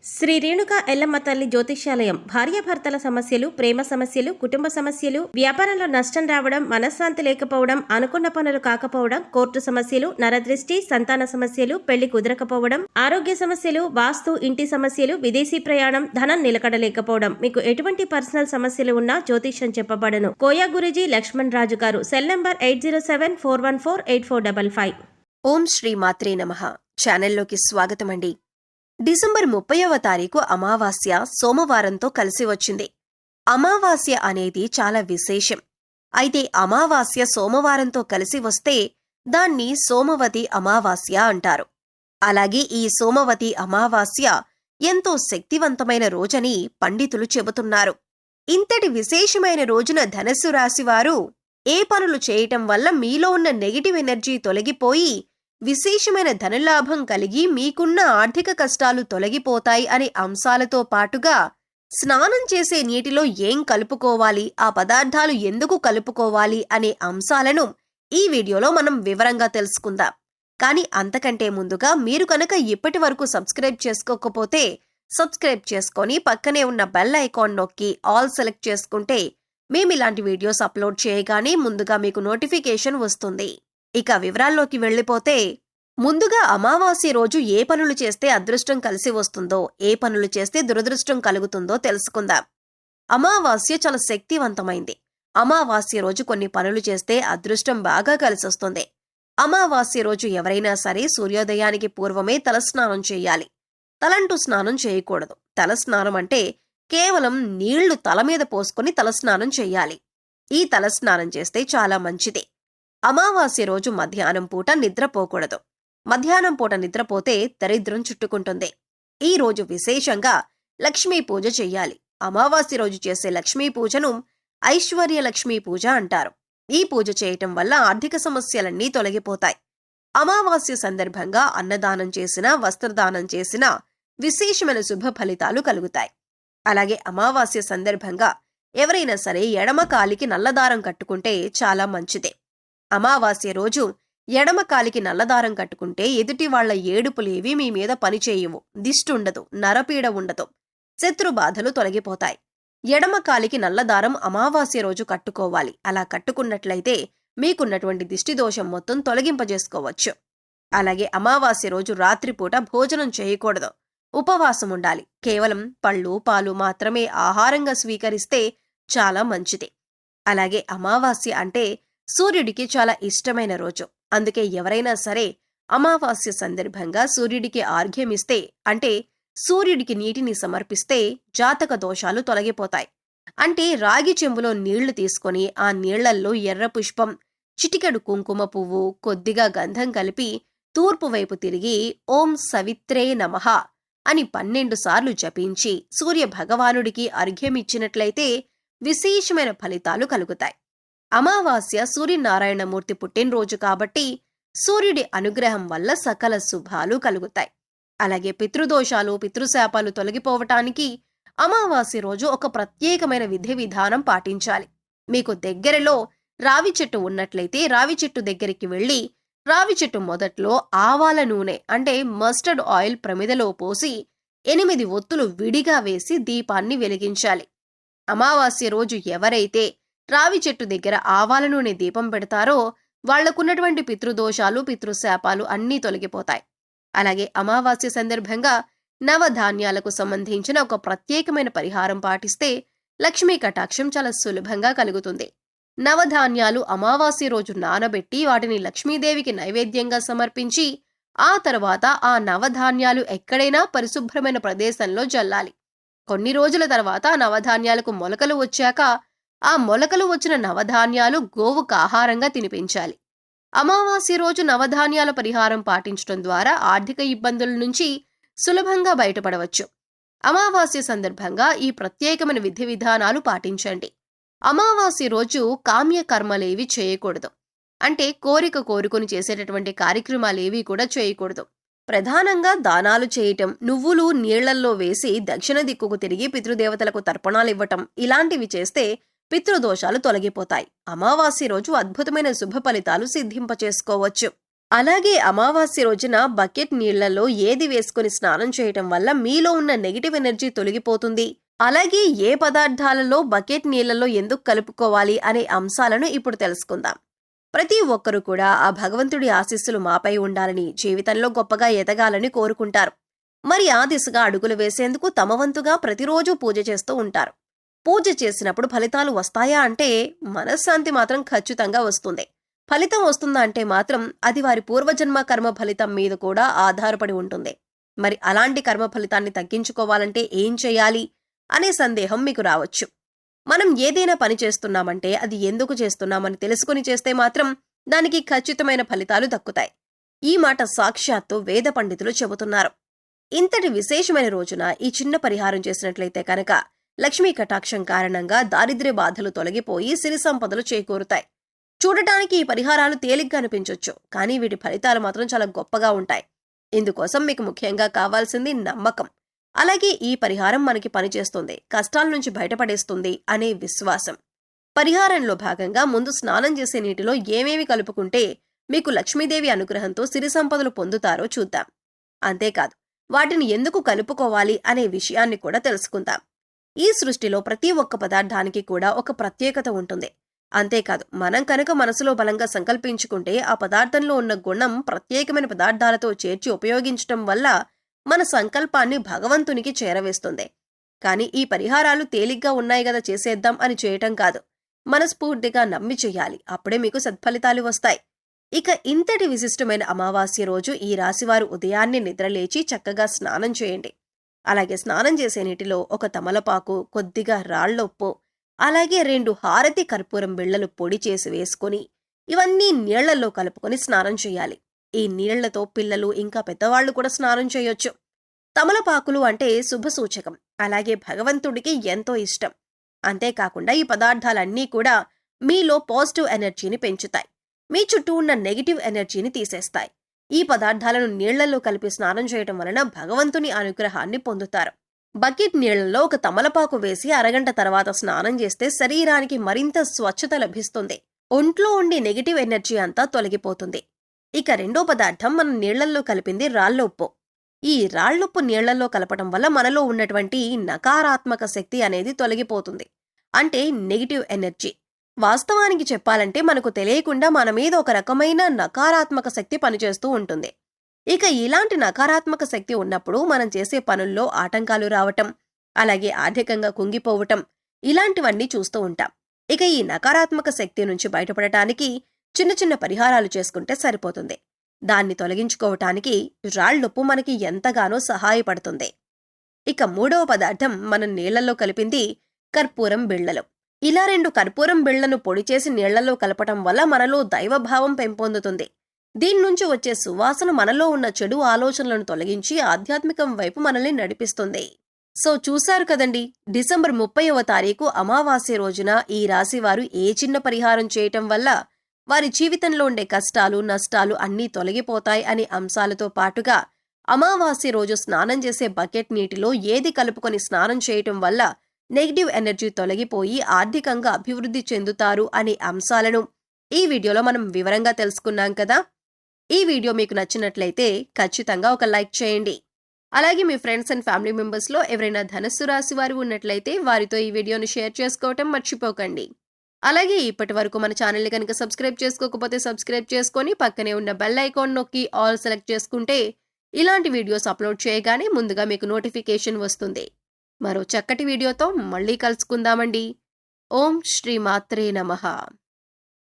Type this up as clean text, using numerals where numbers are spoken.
శ్రీ రేణుకా ఎల్లమ్మ తల్లి జ్యోతిష్యాలయం భార్యాభర్తల సమస్యలు, ప్రేమ సమస్యలు, కుటుంబ సమస్యలు, వ్యాపారంలో నష్టం రావడం, మనశ్శాంతి లేకపోవడం, అనుకున్న పనులు కాకపోవడం, కోర్టు సమస్యలు, నరదృష్టి, సంతాన సమస్యలు, పెళ్లి కుదరకపోవడం, ఆరోగ్య సమస్యలు, వాస్తు, ఇంటి సమస్యలు, విదేశీ ప్రయాణం, ధనం నిలకడలేకపోవడం, మీకు ఎటువంటి పర్సనల్ సమస్యలు ఉన్నా జ్యోతిష్యం చెప్పబడను. కోయా గురూజీ లక్ష్మణ్ రాజు గారు. Cell number 8074148455. ఓం శ్రీ మాత్రే నమః. ఛానల్లోకి స్వాగతమండి. డిసెంబర్ 30వ తారీఖు అమావాస్య సోమవారంతో కలిసి వచ్చింది. అమావాస్య అనేది చాలా విశేషం. అయితే అమావాస్య సోమవారంతో కలిసి వస్తే దాన్ని సోమవతి అమావాస్య అంటారు. అలాగే ఈ సోమవతి అమావాస్య ఎంతో శక్తివంతమైన రోజని పండితులు చెబుతున్నారు. ఇంతటి విశేషమైన రోజున ధనస్సు రాశివారు ఏ పనులు చేయటం వల్ల మీలో ఉన్న నెగిటివ్ ఎనర్జీ తొలగిపోయి విశేషమైన ధనలాభం కలిగి మీకున్న ఆర్థిక కష్టాలు తొలగిపోతాయి అనే అంశాలతో పాటుగా స్నానం చేసే నీటిలో ఏం కలుపుకోవాలి, ఆ పదార్థాలు ఎందుకు కలుపుకోవాలి అనే అంశాలను ఈ వీడియోలో మనం వివరంగా తెలుసుకుందాం. కానీ అంతకంటే ముందుగా మీరు కనుక ఇప్పటి వరకు సబ్స్క్రైబ్ చేసుకోకపోతే సబ్స్క్రైబ్ చేసుకొని పక్కనే ఉన్న బెల్ ఐకాన్ నొక్కి ఆల్ సెలెక్ట్ చేసుకుంటే మేమిలాంటి వీడియోస్ అప్లోడ్ చేయగానే ముందుగా మీకు నోటిఫికేషన్ వస్తుంది. ఇక వివరాల్లోకి వెళ్లిపోతే, ముందుగా అమావాస్య రోజు ఏ పనులు చేస్తే అదృష్టం కలిసి వస్తుందో, ఏ పనులు చేస్తే దురదృష్టం కలుగుతుందో తెలుసుకుందాం. అమావాస్య చాలా శక్తివంతమైంది. అమావాస్య రోజు కొన్ని పనులు చేస్తే అదృష్టం బాగా కలిసొస్తుంది. అమావాస్య రోజు ఎవరైనా సరే సూర్యోదయానికి పూర్వమే తలస్నానం చేయాలి. తలంటూ స్నానం చేయకూడదు. తలస్నానం అంటే కేవలం నీళ్లు తల మీద పోసుకుని తలస్నానం చెయ్యాలి. ఈ తలస్నానం చేస్తే చాలా మంచిది. అమావాస్య రోజు మధ్యాహ్నం పూట నిద్రపోకూడదు. మధ్యాహ్నం పూట నిద్రపోతే దరిద్రం చుట్టుకుంటుంది. ఈ రోజు విశేషంగా లక్ష్మీ పూజ చెయ్యాలి. అమావాస్య రోజు చేసే లక్ష్మీ పూజను ఐశ్వర్య లక్ష్మీ పూజ అంటారు. ఈ పూజ చేయటం వల్ల ఆర్థిక సమస్యలన్నీ తొలగిపోతాయి. అమావాస్య సందర్భంగా అన్నదానం చేసినా, వస్త్రదానం చేసినా విశేషమైన శుభ ఫలితాలు కలుగుతాయి. అలాగే అమావాస్య సందర్భంగా ఎవరైనా సరే ఎడమ కాలికి నల్లదారం కట్టుకుంటే చాలా మంచిదే. అమావాస్య రోజు ఎడమ కాలికి నల్లదారం కట్టుకుంటే ఎదుటి వాళ్ల ఏడుపులేవి మీ మీద పనిచేయవు, దిష్టుండదు, నరపీడ ఉండదు, శత్రు బాధలు తొలగిపోతాయి. ఎడమ కాలికి నల్లదారం అమావాస్య రోజు కట్టుకోవాలి. అలా కట్టుకున్నట్లయితే మీకున్నటువంటి దిష్టి దోషం మొత్తం తొలగింపజేసుకోవచ్చు. అలాగే అమావాస్య రోజు రాత్రిపూట భోజనం చేయకూడదు, ఉపవాసం ఉండాలి. కేవలం పళ్ళు, పాలు మాత్రమే ఆహారంగా స్వీకరిస్తే చాలా మంచిది. అలాగే అమావాస్య అంటే సూర్యుడికి చాలా ఇష్టమైన రోజు. అందుకే ఎవరైనా సరే అమావాస్య సందర్భంగా సూర్యుడికి ఆర్ఘ్యమిస్తే, అంటే సూర్యుడికి నీటిని సమర్పిస్తే జాతక దోషాలు తొలగిపోతాయి. అంటే రాగి చెంబులో నీళ్లు తీసుకొని ఆ నీళ్లల్లో ఎర్ర పుష్పం, చిటికెడు కుంకుమ పువ్వు, కొద్దిగా గంధం కలిపి తూర్పు వైపు తిరిగి ఓం సవిత్రే నమః అని 12 సార్లు జపించి సూర్య భగవానుడికి అర్ఘ్యమిచ్చినట్లయితే విశేషమైన ఫలితాలు కలుగుతాయి. అమావాస్య సూర్యనారాయణమూర్తి పుట్టినరోజు కాబట్టి సూర్యుడి అనుగ్రహం వల్ల సకల శుభాలు కలుగుతాయి. అలాగే పితృదోషాలు, పితృశాపాలు తొలగిపోవటానికి అమావాస్య రోజు ఒక ప్రత్యేకమైన విధి విధానం పాటించాలి. మీకు దగ్గరలో రావి చెట్టు ఉన్నట్లయితే రావి చెట్టు దగ్గరికి వెళ్లి రావి చెట్టు మొదట్లో ఆవాల నూనె అంటే మస్టర్డ్ ఆయిల్ ప్రమిదలో పోసి 8 ఒత్తులు విడిగా వేసి దీపాన్ని వెలిగించాలి. అమావాస్య రోజు ఎవరైతే రావి చెట్టు దగ్గర ఆవాల నూనె దీపం పెడతారో వాళ్లకున్నటువంటి పితృదోషాలు, పితృశాపాలు అన్నీ తొలగిపోతాయి. అలాగే అమావాస్య సందర్భంగా నవధాన్యాలకు సంబంధించిన ఒక ప్రత్యేకమైన పరిహారం పాటిస్తే లక్ష్మీ కటాక్షం చాలా సులభంగా కలుగుతుంది. నవధాన్యాలు అమావాస్య రోజు నానబెట్టి వాటిని లక్ష్మీదేవికి నైవేద్యంగా సమర్పించి ఆ తర్వాత ఆ నవధాన్యాలు ఎక్కడైనా పరిశుభ్రమైన ప్రదేశంలో జల్లాలి. కొన్ని రోజుల తర్వాత నవధాన్యాలకు మొలకలు వచ్చాక ఆ మొలకలు వచ్చిన నవధాన్యాలు గోవుకు ఆహారంగా తినిపించాలి. అమావాస్య రోజు నవధాన్యాల పరిహారం పాటించడం ద్వారా ఆర్థిక ఇబ్బందుల నుంచి సులభంగా బయటపడవచ్చు. అమావాస్య సందర్భంగా ఈ ప్రత్యేకమైన విధి విధానాలు పాటించండి. అమావాస్య రోజు కామ్య కర్మలేవి చేయకూడదు. అంటే కోరుకుని చేసేటటువంటి కార్యక్రమాలేవి కూడా చేయకూడదు. ప్రధానంగా దానాలు చేయటం, నువ్వులు నీళ్లల్లో వేసి దక్షిణ దిక్కుకు తిరిగి పితృదేవతలకు తర్పణాలివ్వటం ఇలాంటివి చేస్తే పితృదోషాలు తొలగిపోతాయి. అమావాస్య రోజు అద్భుతమైన శుభ ఫలితాలు సిద్ధింపచేసుకోవచ్చు. అలాగే అమావాస్య రోజున బకెట్ నీళ్లలో ఏది వేసుకుని స్నానం చేయటం వల్ల మీలో ఉన్న నెగిటివ్ ఎనర్జీ తొలగిపోతుంది, అలాగే ఏ పదార్థాలలో బకెట్ నీళ్లలో ఎందుకు కలుపుకోవాలి అనే అంశాలను ఇప్పుడు తెలుసుకుందాం. ప్రతి ఒక్కరూ కూడా ఆ భగవంతుడి ఆశీస్సులు మాపై ఉండాలని, జీవితంలో గొప్పగా ఎదగాలని కోరుకుంటారు. మరి ఆ దిశగా అడుగులు వేసేందుకు తమ వంతుగా ప్రతిరోజు పూజ చేస్తూ ఉంటారు. పూజ చేసినప్పుడు ఫలితాలు వస్తాయా అంటే మనశ్శాంతి మాత్రం ఖచ్చితంగా వస్తుంది. ఫలితం వస్తుందా అంటే మాత్రం అది వారి పూర్వజన్మ కర్మ ఫలితం మీద కూడా ఆధారపడి ఉంటుంది. మరి అలాంటి కర్మ ఫలితాన్ని తగ్గించుకోవాలంటే ఏం చేయాలి అనే సందేహం మీకు రావచ్చు. మనం ఏదైనా పని చేస్తున్నామంటే అది ఎందుకు చేస్తున్నామని తెలుసుకుని చేస్తే మాత్రం దానికి ఖచ్చితమైన ఫలితాలు దక్కుతాయి. ఈ మాట సాక్షాత్తు వేద పండితులు చెబుతున్నారు. ఇంతటి విశేషమైన రోజున ఈ చిన్న పరిహారం చేసినట్లయితే కనుక లక్ష్మీ కటాక్షం కారణంగా దారిద్ర్య బాధలు తొలగిపోయి సిరి సంపదలు చేకూరుతాయి. చూడటానికి ఈ పరిహారాలు తేలిగ్గా అనిపించొచ్చు, కానీ వీటి ఫలితాలు మాత్రం చాలా గొప్పగా ఉంటాయి. ఇందుకోసం మీకు ముఖ్యంగా కావాల్సింది నమ్మకం, అలాగే ఈ పరిహారం మనకి పనిచేస్తుంది, కష్టాల నుంచి బయటపడేస్తుంది అనే విశ్వాసం. పరిహారంలో భాగంగా ముందు స్నానం చేసే నీటిలో ఏమేమి కలుపుకుంటే మీకు లక్ష్మీదేవి అనుగ్రహంతో సిరి సంపదలు పొందుతారో చూద్దాం. అంతేకాదు వాటిని ఎందుకు కలుపుకోవాలి అనే విషయాన్ని కూడా తెలుసుకుందాం. ఈ సృష్టిలో ప్రతి ఒక్క పదార్థానికి కూడా ఒక ప్రత్యేకత ఉంటుంది. అంతేకాదు మనం కనుక మనసులో బలంగా సంకల్పించుకుంటే ఆ పదార్థంలో ఉన్న గుణం ప్రత్యేకమైన పదార్థాలతో చేర్చి ఉపయోగించటం వల్ల మన సంకల్పాన్ని భగవంతునికి చేరవేస్తుంది. కానీ ఈ పరిహారాలు తేలిగ్గా ఉన్నాయి కదా చేసేద్దాం అని చేయటం కాదు, మనస్ఫూర్తిగా నమ్మి చెయ్యాలి. అప్పుడే మీకు సత్ఫలితాలు వస్తాయి. ఇక ఇంతటి విశిష్టమైన అమావాస్య రోజు ఈ రాశివారు ఉదయాన్నే నిద్రలేచి చక్కగా స్నానం చేయండి. అలాగే స్నానం చేసే నీటిలో ఒక తమలపాకు, కొద్దిగా రాళ్లొప్పు, అలాగే 2 హారతి కర్పూరం బిళ్లలు పొడి చేసి వేసుకొని ఇవన్నీ నీళ్లలో కలుపుకొని స్నానం చేయాలి. ఈ నీళ్లతో పిల్లలు ఇంకా పెద్దవాళ్లు కూడా స్నానం చేయొచ్చు. తమలపాకులు అంటే శుభ సూచకం, అలాగే భగవంతుడికి ఎంతో ఇష్టం. అంతేకాకుండా ఈ పదార్థాలన్నీ కూడా మీలో పాజిటివ్ ఎనర్జీని పెంచుతాయి, మీ చుట్టూ ఉన్న నెగిటివ్ ఎనర్జీని తీసేస్తాయి. ఈ పదార్థాలను నీళ్లలో కలిపి స్నానం చేయటం వలన భగవంతుని అనుగ్రహాన్ని పొందుతారు. బకెట్ నీళ్లలో ఒక తమలపాకు వేసి అరగంట తర్వాత స్నానం చేస్తే శరీరానికి మరింత స్వచ్ఛత లభిస్తుంది, ఒంట్లో ఉండే నెగిటివ్ ఎనర్జీ అంతా తొలగిపోతుంది. ఇక రెండో పదార్థం మనం నీళ్లలో కలిపింది రాళ్లొప్పు. ఈ రాళ్లొప్పు నీళ్లలో కలపటం వల్ల మనలో ఉన్నటువంటి నకారాత్మక శక్తి అనేది తొలగిపోతుంది, అంటే నెగిటివ్ ఎనర్జీ. వాస్తవానికి చెప్పాలంటే మనకు తెలియకుండా మన మీద ఒక రకమైన నకారాత్మక శక్తి పనిచేస్తూ ఉంటుంది. ఇక ఇలాంటి నకారాత్మక శక్తి ఉన్నప్పుడు మనం చేసే పనుల్లో ఆటంకాలు రావటం, అలాగే ఆర్థికంగా కుంగిపోవటం, ఇలాంటివన్నీ చూస్తూ ఉంటాం. ఇక ఈ నకారాత్మక శక్తి నుంచి బయటపడటానికి చిన్న చిన్న పరిహారాలు చేసుకుంటే సరిపోతుంది. దాన్ని తొలగించుకోవటానికి రాళ్లొప్పు మనకి ఎంతగానో సహాయపడుతుంది. ఇక మూడవ పదార్థం మనం నీళ్లలో కలిపింది కర్పూరం బిళ్లలు. ఇలా 2 కర్పూరం బిళ్లను పొడి చేసి నీళ్లలో కలపటం వల్ల మనలో దైవభావం పెంపొందుతుంది. దీని నుంచి వచ్చే సువాసన మనలో ఉన్న చెడు ఆలోచనలను తొలగించి ఆధ్యాత్మికం వైపు మనల్ని నడిపిస్తుంది. సో చూశారు కదండి, డిసెంబర్ 30వ తారీఖు అమావాస్య రోజున ఈ రాశివారు ఏ చిన్న పరిహారం చేయటం వల్ల వారి జీవితంలో ఉండే కష్టాలు, నష్టాలు అన్నీ తొలగిపోతాయి అనే అంశాలతో పాటుగా అమావాస్య రోజు స్నానం చేసే బకెట్ నీటిలో ఏది కలుపుకొని స్నానం చేయటం వల్ల నెగిటివ్ ఎనర్జీ తొలగిపోయి ఆర్థికంగా అభివృద్ధి చెందుతారు అనే అంశాలను ఈ వీడియోలో మనం వివరంగా తెలుసుకున్నాం కదా. ఈ వీడియో మీకు నచ్చినట్లయితే ఖచ్చితంగా ఒక లైక్ చేయండి. అలాగే మీ ఫ్రెండ్స్ అండ్ ఫ్యామిలీ మెంబర్స్లో ఎవరైనా ధనస్సు రాశి వారు ఉన్నట్లయితే వారితో ఈ వీడియోను షేర్ చేసుకోవటం మర్చిపోకండి. అలాగే ఇప్పటి వరకు మన ఛానల్ని కనుక సబ్స్క్రైబ్ చేసుకోకపోతే సబ్స్క్రైబ్ చేసుకొని పక్కనే ఉన్న బెల్ ఐకాన్ నొక్కి ఆల్ సెలెక్ట్ చేసుకుంటే ఇలాంటి వీడియోస్ అప్లోడ్ చేయగానే ముందుగా మీకు నోటిఫికేషన్ వస్తుంది. మరో చక్కటి వీడియోతో మళ్ళీ కలుసుకుందామండి. ఓం శ్రీ మాత్రే నమః.